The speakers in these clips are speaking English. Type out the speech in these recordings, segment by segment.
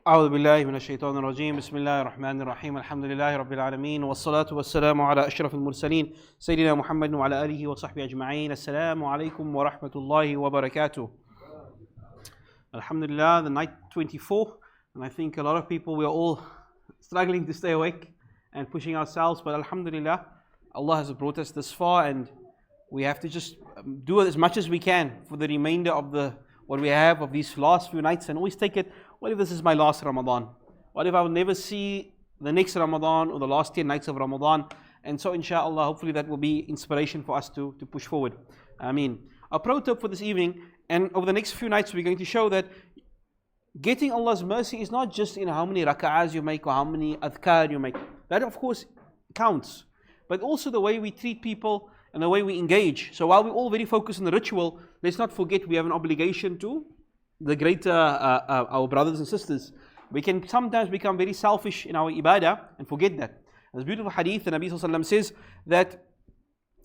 أعوذ بالله من الشيطان الرجيم بسم الله الرحمن الرحيم الحمد لله رب العالمين والصلاة والسلام على أشرف المرسلين سيدنا محمد وعلى آله وصحبه أجمعين. السلام عليكم ورحمة الله وبركاته. Alhamdulillah, the night 24, and I think a lot of people, we are all struggling to stay awake and pushing ourselves, but Alhamdulillah, Allah has brought us this far, and we have to just do as much as we can for the remainder of what we have of these last few nights, and always take it, what if this is my last Ramadan? What if I will never see the next Ramadan or the last 10 nights of Ramadan? And so inshallah, hopefully that will be inspiration for us to push forward. Ameen. Our pro tip for this evening, and over the next few nights, we're going to show that getting Allah's mercy is not just in how many rak'ahs you make or how many adhkar you make. That of course counts. But also the way we treat people and the way we engage. So while we're all very focused on the ritual, let's not forget we have an obligation to the greater, our brothers and sisters. We can sometimes become very selfish in our ibadah and forget that. There's a beautiful hadith, the Nabi ﷺ says that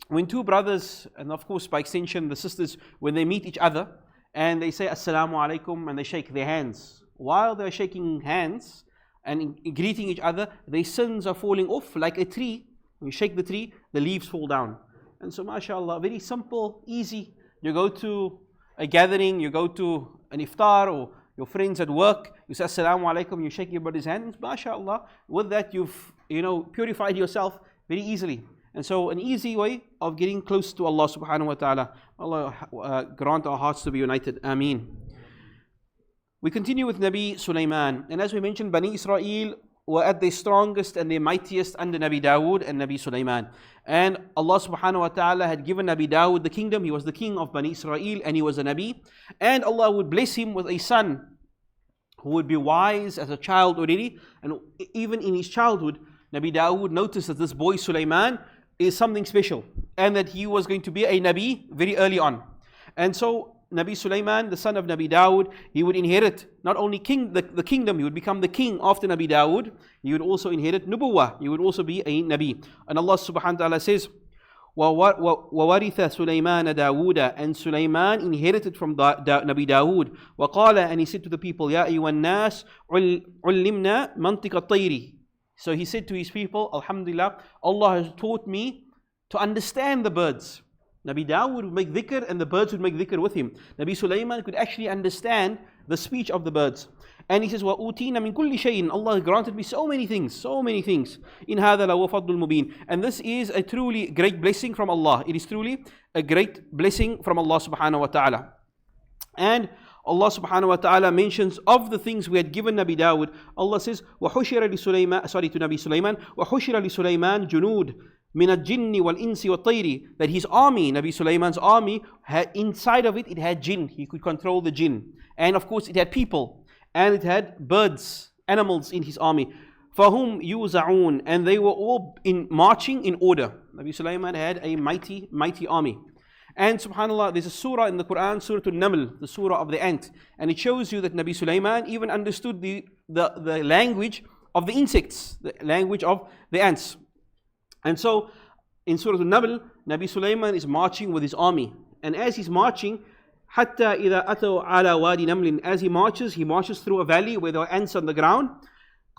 when two brothers, and of course by extension the sisters, when they meet each other and they say Assalamu alaikum and they shake their hands, while they're shaking hands and greeting each other, their sins are falling off like a tree. When you shake the tree, the leaves fall down. And so mashallah, very simple, easy. You go to a gathering, you go to an iftar or your friends at work, you say Assalamu alaikum, you shake your brother's hand, mashallah, with that you've purified yourself very easily. And so an easy way of getting close to Allah subhanahu wa ta'ala. Allah grant our hearts to be united. Ameen. We continue with Nabi Sulaiman. And as we mentioned, Bani Israel were at their strongest and their mightiest under Nabi Dawood and Nabi Sulaiman. And Allah subhanahu wa ta'ala had given Nabi Dawood the kingdom. He was the king of Bani Israel and he was a Nabi. And Allah would bless him with a son who would be wise as a child already. And even in his childhood, Nabi Dawood noticed that this boy Sulaiman is something special and that he was going to be a Nabi very early on. And so Nabi Sulaiman, the son of Nabi Dawood, he would inherit not only the kingdom, he would become the king after Nabi Dawood, he would also inherit Nubuwah, he would also be a Nabi. And Allah subhanahu wa ta'ala says, وَوَرِثَ سُلَيْمَانَ دَاوُودَ, and Sulaiman inherited from Nabi Dawood. وَقَالَ, and he said to the people, يَا أَيُّهَا النَّاسِ عُلِّمْنَا مَنْطِقَ الطَّيْرِ. So he said to his people, Alhamdulillah, Allah has taught me to understand the birds. Nabi Dawood would make dhikr and the birds would make dhikr with him. Nabi Sulaiman could actually understand the speech of the birds. And he says, وَأُوتِينَ مِن كُلِّ شَيْءٍ, Allah granted me so many things. إِنْ هَذَا لَهُوَ فَضْلُ الْمُبِينَ. And this is a truly great blessing from Allah. It is truly a great blessing from Allah subhanahu wa ta'ala. And Allah subhanahu wa ta'ala mentions of the things we had given Nabi Dawood. Allah says, وَحُشِرَ لِسُلَيْمَانَ, to Nabi Sulaiman, وَحُشِرَ لِسُلَيْمَانَ جُنُودٍ مِنَ الْجِنِّ وَالْإِنسِ وَالطَّيْرِ. That his army, Nabi Sulaiman's army, inside of it had jinn. He could control the jinn. And of course it had people. And it had birds, animals in his army. فَهُمْ يُوزَعُونَ. And they were all marching in order. Nabi Sulaiman had a mighty army. And subhanAllah, there's a surah in the Quran, Surah Al-Naml, the surah of the ant. And it shows you that Nabi Sulaiman even understood the language of the insects, the language of the ants. And so, in Surah Al-Naml, Nabi Sulaiman is marching with his army. And as he's marching, حَتَّى إِذَا أَتَوْا عَلَى وَادِ نَمْلٍ, as he marches through a valley where there are ants on the ground.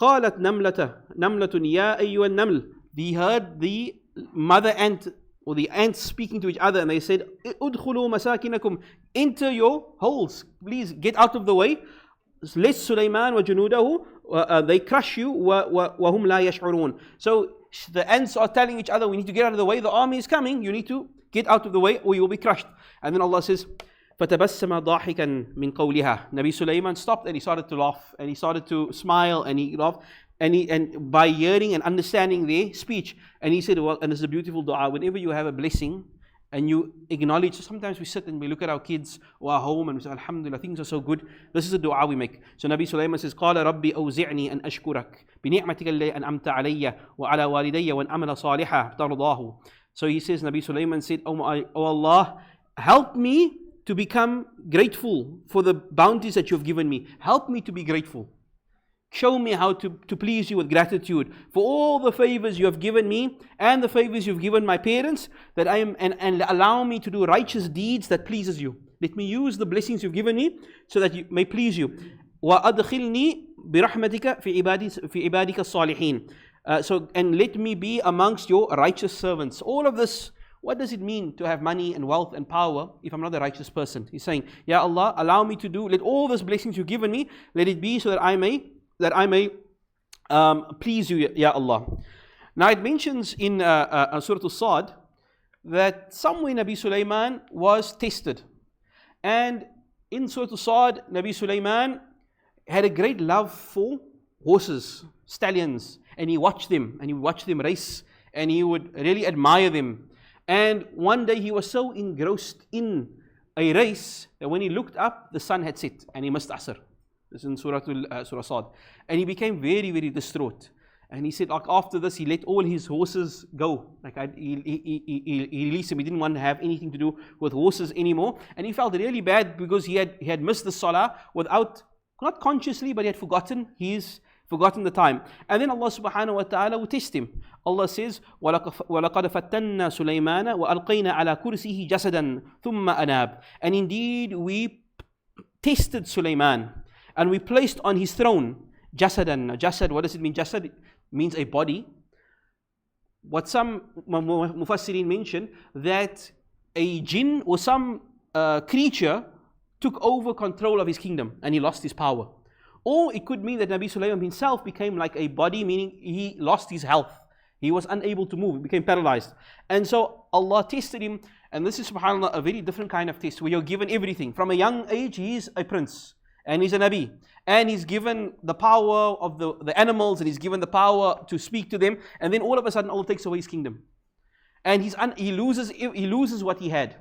قَالَتْ نَمْلَةٌ يَا أَيُّهَا النَّمْلِ. They heard the mother ant, or the ants speaking to each other, and they said, "Udkhulu masakinakum, enter your holes, please get out of the way. Lest Sulaiman wa junudahu, they crush you, wa hum la yash'urun." So the ants are telling each other, we need to get out of the way, the army is coming, you need to get out of the way or you will be crushed. And then Allah says, فَتَبَسَّمَ ضَاحِكًا مِنْ قَوْلِهَا. Nabi Sulaiman stopped and he started to laugh, and he started to smile, and he laughed. And by hearing and understanding their speech, and he said, well, and it's a beautiful dua, whenever you have a blessing and you acknowledge, sometimes we sit and we look at our kids or our home and we say, Alhamdulillah, things are so good. This is a dua we make. So Nabi Sulaiman says, قَالَ رَبِّي أَوْزِعْنِي أَنْ أَشْكُرَكَ بِنِعْمَتِكَ الَّتِي أَنْعَمْتَ عَلَيَّ وَعَلَى وَالِدَيَّ وَأَنْ أَعْمَلَ صَالِحًا تَرْضَاهُ. So he says, Nabi Sulaiman said, Oh Allah, help me to become grateful for the bounties that you have given me. Help me to be grateful. Show me how to please you with gratitude for all the favors you have given me and the favors you've given my parents, that I am, and allow me to do righteous deeds that pleases you. Let me use the blessings you've given me so that you may please you. وأدخلني برحمتك في عبادك الصالحين. So, and let me be amongst your righteous servants. All of this, what does it mean to have money and wealth and power if I'm not a righteous person? He's saying, Ya Allah, allow me to do, let all these blessings you've given me, let it be so that I may please you, Ya Allah. Now it mentions in Surah Al-Sad that somewhere Nabi Sulaiman was tested. And in Surah Al-Sad, Nabi Sulaiman had a great love for horses, stallions, and he watched them, and he watched them race, and he would really admire them. And one day he was so engrossed in a race that when he looked up, the sun had set, and he missed Asr. This is in Surah Sad. And he became very, very distraught. And he said, like after this, he let all his horses go. He released them. He didn't want to have anything to do with horses anymore. And he felt really bad because he had missed the salah without, not consciously, but he had forgotten the time. And then Allah subhanahu wa ta'ala will test him. Allah says, وَلَقَدْ فَتَّنَّا سُلَيْمَانَ وَأَلْقَيْنَا عَلَى كُرْسِهِ جَسَدًا ثُمَّ أَنَابَ. And indeed, we tested Sulaiman, and we placed on his throne jasadan. Jasad, what does it mean? Jasad, it means a body. What some Mufassirin mention, that a jinn or some creature took over control of his kingdom and he lost his power. Or it could mean that Nabi Sulaiman himself became like a body, meaning he lost his health. He was unable to move, he became paralyzed. And so Allah tested him, and this is subhanAllah a very different kind of test where you're given everything. From a young age, he's a prince and he's a Nabi. And he's given the power of the animals, and he's given the power to speak to them. And then all of a sudden Allah takes away his kingdom. And he loses what he had.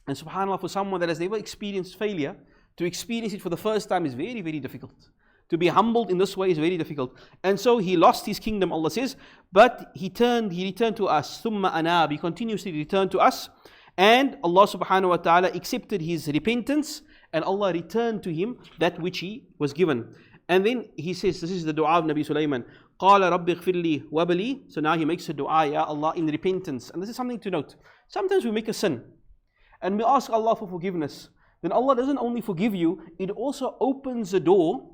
And subhanAllah, for someone that has never experienced failure, to experience it for the first time is very, very difficult. To be humbled in this way is very difficult. And so he lost his kingdom, Allah says, but he returned to us. ثُمَّ أَنَابَ. He continuously returned to us. And Allah subhanahu wa ta'ala accepted his repentance, and Allah returned to him that which he was given. And then he says, this is the dua of Nabi Sulaiman, قَالَ رَبِّ اغْفِرْ لِي وَبَلِي. So now he makes a dua, Ya Allah, in repentance. And this is something to note. Sometimes we make a sin and we ask Allah for forgiveness. Then Allah doesn't only forgive you, it also opens the door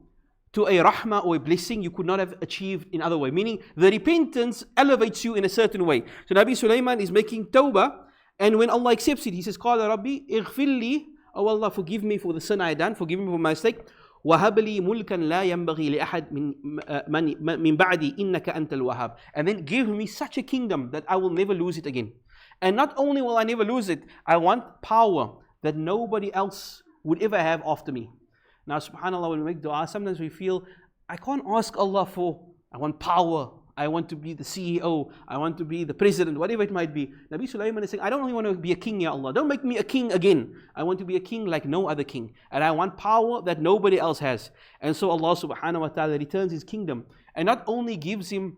to a rahmah or a blessing you could not have achieved in other way. Meaning the repentance elevates you in a certain way. So Nabi Sulaiman is making tawbah, and when Allah accepts it, he says, قَالَ رَبِّ اغْفِرْ لِي. Oh Allah, forgive me for the sin I had done, forgive me for my mistake. وَهَبْ لِي مُلْكًا لَا يَنْبَغِي لِأَحَدٍ مِنْ بَعْدِي إِنَّكَ أَنْتَ الْوَهَابِ. And then give me such a kingdom that I will never lose it again. And not only will I never lose it, I want power that nobody else would ever have after me. Now subhanAllah, when we make dua, sometimes we feel, I can't ask Allah for, I want power, I want to be the CEO, I want to be the president, whatever it might be. Nabi Sulaiman is saying, I don't only want to be a king, Ya Allah, don't make me a king again. I want to be a king like no other king. And I want power that nobody else has. And so Allah subhanahu wa ta'ala returns his kingdom, and not only gives him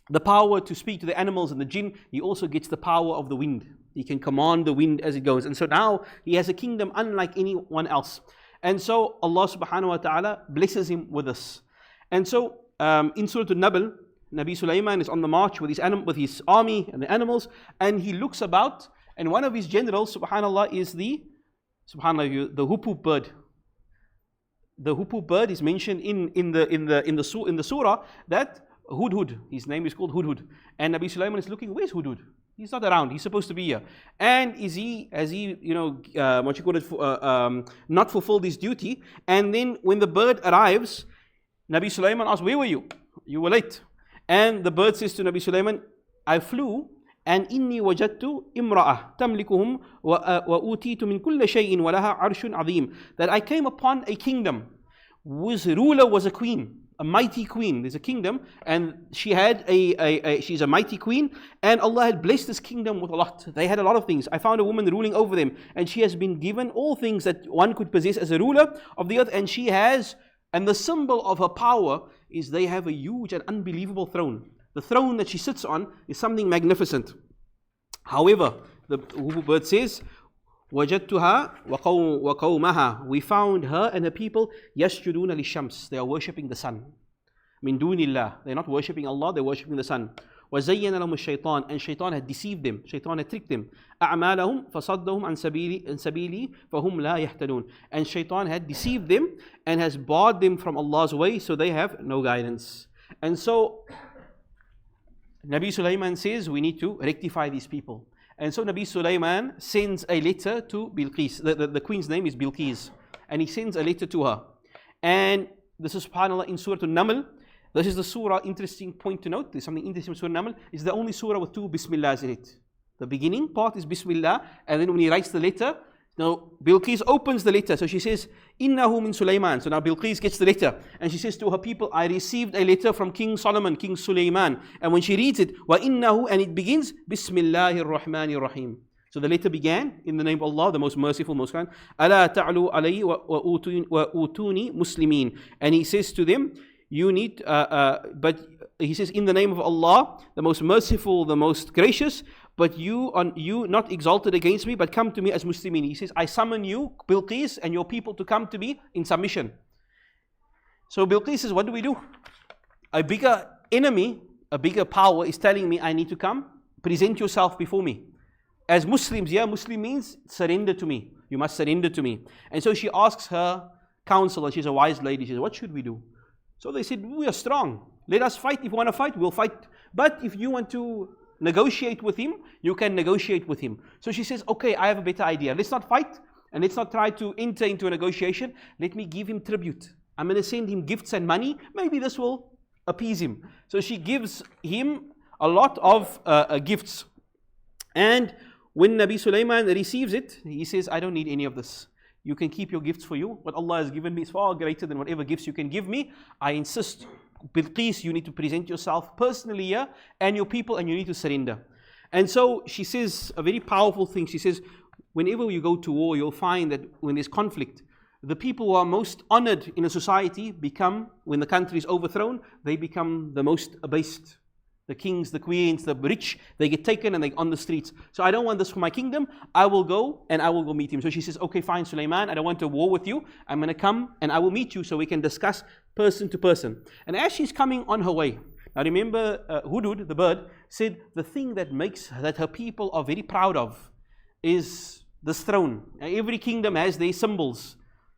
the power to speak to the animals and the jinn, he also gets the power of the wind. He can command the wind as it goes. And so now he has a kingdom unlike anyone else. And so Allah subhanahu wa ta'ala blesses him with this. And so in Surah Al-Nabl, Nabi Sulaiman is on the march with his army and the animals, and he looks about, and one of his generals, subhanAllah, is the hupub bird. The hupub bird is mentioned in the surah that Hudhud, his name is called Hudhud. And Nabi Sulaiman is looking, where's Hudhud? He's not around, he's supposed to be here. And has he, not fulfilled his duty? And then when the bird arrives, Nabi Sulaiman asks, where were you? You were late. And the bird says to Nabi Sulaiman, I flew, and inni wajadtu imra'ah tamlikuhum wa utitu min kulli shay'in wa laha arshun azim. That I came upon a kingdom whose ruler was a queen, a mighty queen. There's a kingdom, and she's a mighty queen, and Allah had blessed this kingdom with a lot. They had a lot of things. I found a woman ruling over them, and she has been given all things that one could possess as a ruler of the earth, and she has, and the symbol of her power is they have a huge and unbelievable throne. The throne that she sits on is something magnificent. However, the bird says, وَجَدْتُهَا وَقَوْمَهَا. We found her and her people يَسْجُدُونَ لِلشَّمْسِ. They are worshipping the sun. مِن دُونِ اللَّهِ. They're not worshipping Allah, they're worshipping the sun. وَزَيَّنَ لَهُمُ الشَّيْطَانِ, and shaitan had deceived them, shaitan had tricked them. أَعْمَالَهُمْ فَصَدَّهُمْ عَنْ سَبِيلِهِ فَهُمْ لَا يَهْتَدُونَ, and shaitan had deceived them and has barred them from Allah's way, so they have no guidance. And so Nabi Sulaiman says we need to rectify these people. And so Nabi Sulaiman sends a letter to Bilqis. The queen's name is Bilqis. And he sends a letter to her. And this is subhanAllah in Surah An-Naml. This is the surah, interesting point to note. There's something interesting in Surah An-Naml. It's the only surah with two Bismillahs in it. The beginning part is Bismillah. And then when he writes the letter, now Bilqis opens the letter. So she says, Innahu min Sulaiman. So now Bilqis gets the letter. And she says to her people, I received a letter from King Solomon, King Sulaiman. And when she reads it, Wa innahu, and it begins, Bismillahir Rahmanir Rahim. So the letter began in the name of Allah, the most merciful, most kind. Ala ta'lu alayhi wa utuni muslimin. And he says to them, you need, but he says, in the name of Allah, the most merciful, the most gracious, but you not exalted against me, but come to me as Muslimin. He says, I summon you, Bilqis, and your people to come to me in submission. So Bilqis says, what do we do? A bigger enemy, a bigger power is telling me I need to come, present yourself before me. As Muslims, Muslim means surrender to me. You must surrender to me. And so she asks her counsel, and she's a wise lady. She says, what should we do? So they said, we are strong. Let us fight. If you want to fight, we'll fight. But if you want to negotiate with him, you can negotiate with him. So she says, okay, I have a better idea. Let's not fight, and let's not try to enter into a negotiation. Let me give him tribute. I'm going to send him gifts and money. Maybe this will appease him. So she gives him a lot of gifts. And when Nabi Sulaiman receives it, he says, I don't need any of this. You can keep your gifts for you. What Allah has given me is far greater than whatever gifts you can give me. I insist, Bilqis, you need to present yourself personally here and your people, and you need to surrender. And so she says a very powerful thing. She says, whenever you go to war, you'll find that when there's conflict, the people who are most honored in a society become, when the country is overthrown, they become the most abased. The kings, the queens, the rich, they get taken and they're on the streets. So I don't want this for my kingdom. I will go meet him. So she says, okay, fine, Sulaiman, I don't want a war with you. I'm going to come and I will meet you so we can discuss person to person. And as she's coming on her way, now remember Hudud, the bird, said the thing that her people are very proud of is this throne. Every kingdom has their symbols.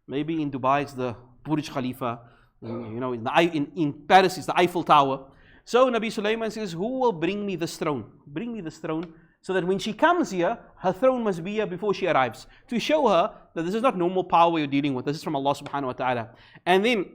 Maybe in Dubai it's the Burj Khalifa. In Paris it's the Eiffel Tower. So Nabi Sulaiman says, who will bring me this throne? Bring me this throne, so that when she comes here, her throne must be here before she arrives. To show her that this is not normal power you're dealing with. This is from Allah subhanahu wa ta'ala. And then,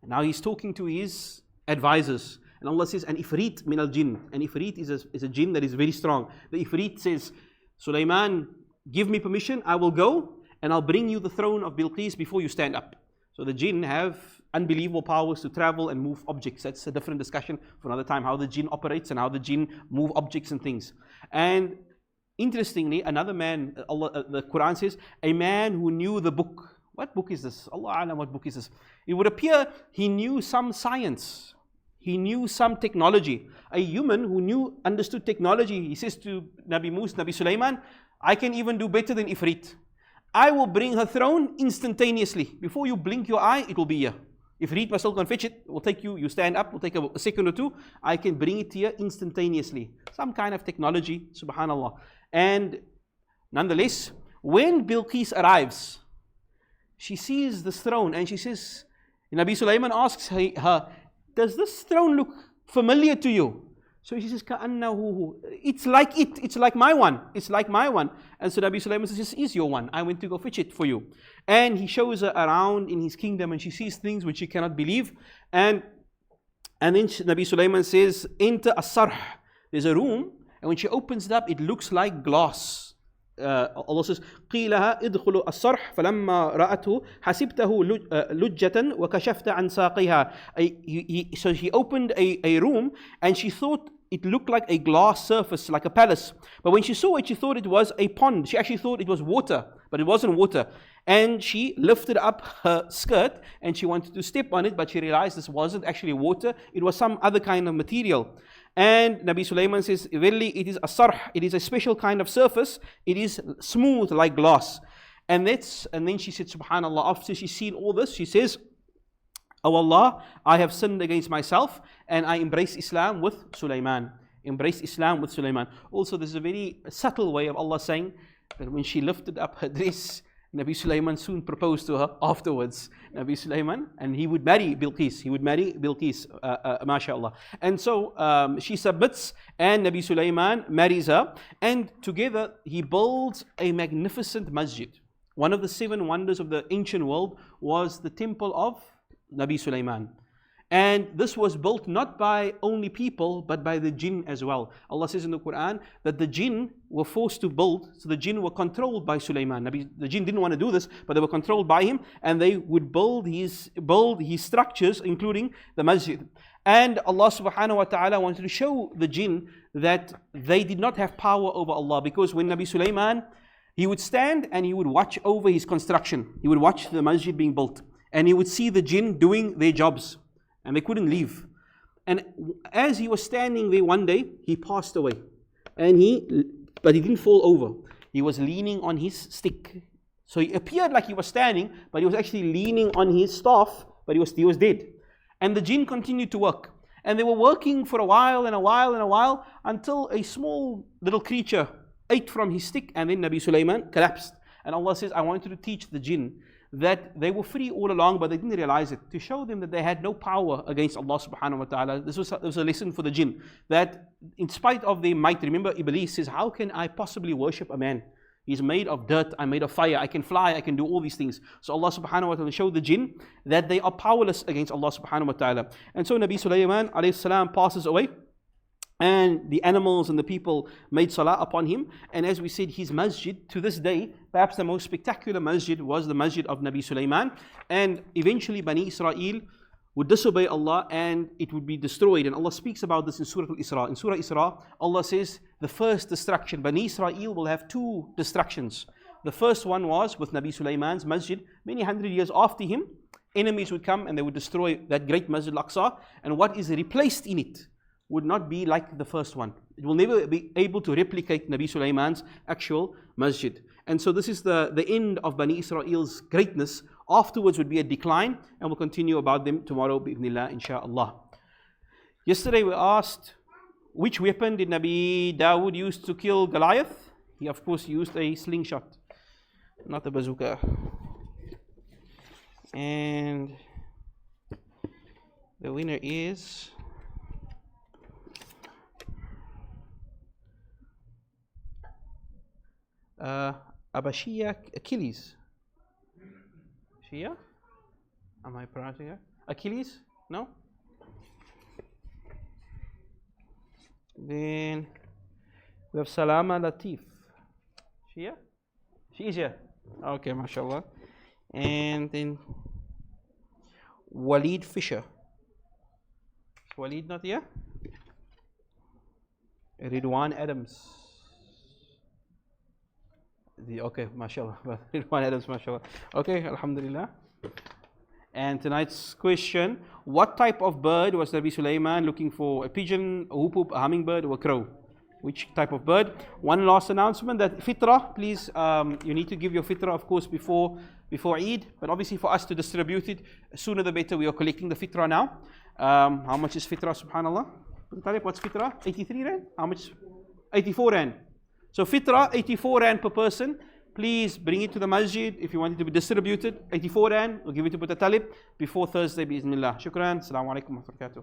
now he's talking to his advisors. And Allah says, an ifrit min al-jinn. An ifrit is a jinn that is very strong. The ifrit says, Sulaiman, give me permission, I will go, and I'll bring you the throne of Bilqis before you stand up. So the jinn have unbelievable powers to travel and move objects. That's a different discussion for another time, how the jinn operates and how the jinn move objects and things. And interestingly, another man, the Quran says, a man who knew the book. What book is this? Allah Alam, what book is this? It would appear he knew some science. He knew some technology. A human who understood technology, he says to Nabi Sulaiman, I can even do better than Ifrit. I will bring her throne instantaneously. Before you blink your eye, it will be here. If Reed must still go and fetch it, will take you stand up, will take a second or two. I can bring it here instantaneously. Some kind of technology, subhanallah. And nonetheless, when Bilqis arrives, she sees this throne and she says, Nabi Sulaiman asks her, does this throne look familiar to you? So she says, Ka'annahu, it's like my one. It's like my one. And so Nabi Sulaiman says, this is your one. I went to go fetch it for you. And he shows her around in his kingdom and she sees things which she cannot believe. And then Nabi Sulaiman says, enter as-sarh. There's a room, and when she opens it up, it looks like glass. Allah says, قِيلَهَا إِدْخُلُوا الصَّرْحَ فَلَمَّا رَأَتْهُ حَسِبْتَهُ لُجَّةً وَكَشَفْتَ عَنْ سَاقِهَا. So he opened a room, and she thought it looked like a glass surface, like a palace. But when she saw it, she thought it was a pond. She actually thought it was water, but it wasn't water. And she lifted up her skirt, and she wanted to step on it, but she realized this wasn't actually water. It was some other kind of material. And Nabi Sulaiman says, verily it is a sarh, it is a special kind of surface, it is smooth like glass. And then she said, subhanallah, after she's seen all this, she says, O Allah, I have sinned against myself and I embrace Islam with Sulaiman. Embrace Islam with Sulaiman. Also, there's a very subtle way of Allah saying that when she lifted up her dress, Nabi Sulaiman soon proposed to her afterwards. Nabi Sulaiman, and he would marry Bilqis. He would marry Bilqis, mashallah. And so she submits, and Nabi Sulaiman marries her. And together, he builds a magnificent masjid. One of the 7 wonders of the ancient world was the temple of Nabi Sulaiman. And this was built not by only people, but by the jinn as well. Allah says in the Quran that the jinn were forced to build, so the jinn were controlled by Sulaiman. The jinn didn't want to do this, but they were controlled by him, and they would build his structures, including the masjid. And Allah subhanahu wa ta'ala wanted to show the jinn that they did not have power over Allah, because when Nabi Sulaiman, he would stand and he would watch over his construction. He would watch the masjid being built, and he would see the jinn doing their jobs. And they couldn't leave. And as he was standing there one day, he passed away. But he didn't fall over. He was leaning on his stick. So he appeared like he was standing, but he was actually leaning on his staff, but he was dead. And the jinn continued to work. And they were working for a while and a while and a while, until a small little creature ate from his stick, and then Nabi Sulaiman collapsed. And Allah says, I wanted to teach the jinn that they were free all along, but they didn't realize it, to show them that they had no power against Allah subhanahu wa ta'ala. This was a lesson for the jinn, that in spite of their might, remember Iblis says, how can I possibly worship a man? He's made of dirt, I'm made of fire, I can fly, I can do all these things. So Allah subhanahu wa ta'ala showed the jinn that they are powerless against Allah subhanahu wa ta'ala. And so Nabi Sulaiman alayhi salam passes away, and the animals and the people made salah upon him. And as we said, his masjid, to this day, perhaps the most spectacular masjid was the masjid of Nabi Sulaiman. And eventually Bani Israel would disobey Allah and it would be destroyed. And Allah speaks about this in Surah Al-Isra. In Surah Isra, Allah says the first destruction, Bani Israel will have 2 destructions. The first one was with Nabi Sulaiman's masjid. Many hundred years after him, enemies would come and they would destroy that great Masjid Al-Aqsa. And what is replaced in it would not be like the first one. It will never be able to replicate Nabi Sulaiman's actual masjid. And so this is the end of Bani Israel's greatness. Afterwards would be a decline, and we'll continue about them tomorrow, bi'idhnillah, insha'Allah. Yesterday we asked, which weapon did Nabi Dawood use to kill Goliath? He of course used a slingshot, not a bazooka. And the winner is Abashia Achilles. Shia? Am I pronouncing it? Achilles? No? Then we have Salama Latif. Shia? She is here. Okay, mashallah. And then Walid Fisher. Is Walid not here? Ridwan Adams. Okay, mashallah. Ridwan Adams, mashallah. Okay, alhamdulillah. And tonight's question, what type of bird was Nabi Sulaiman looking for? A pigeon, a hoop, a hummingbird, or a crow? Which type of bird? One last announcement, that fitrah, please, you need to give your fitrah, of course, before Eid. But obviously for us to distribute it, sooner the better. We are collecting the fitrah now. How much is fitrah, subhanallah? What's fitrah? 83 rand? How much? 84 rand. So fitrah, 84 rand per person. Please bring it to the masjid if you want it to be distributed. 84 rand, we'll give it to Buta Talib before Thursday, bi'idhnillah. Shukran. Assalamu alaikum wa barakatuh.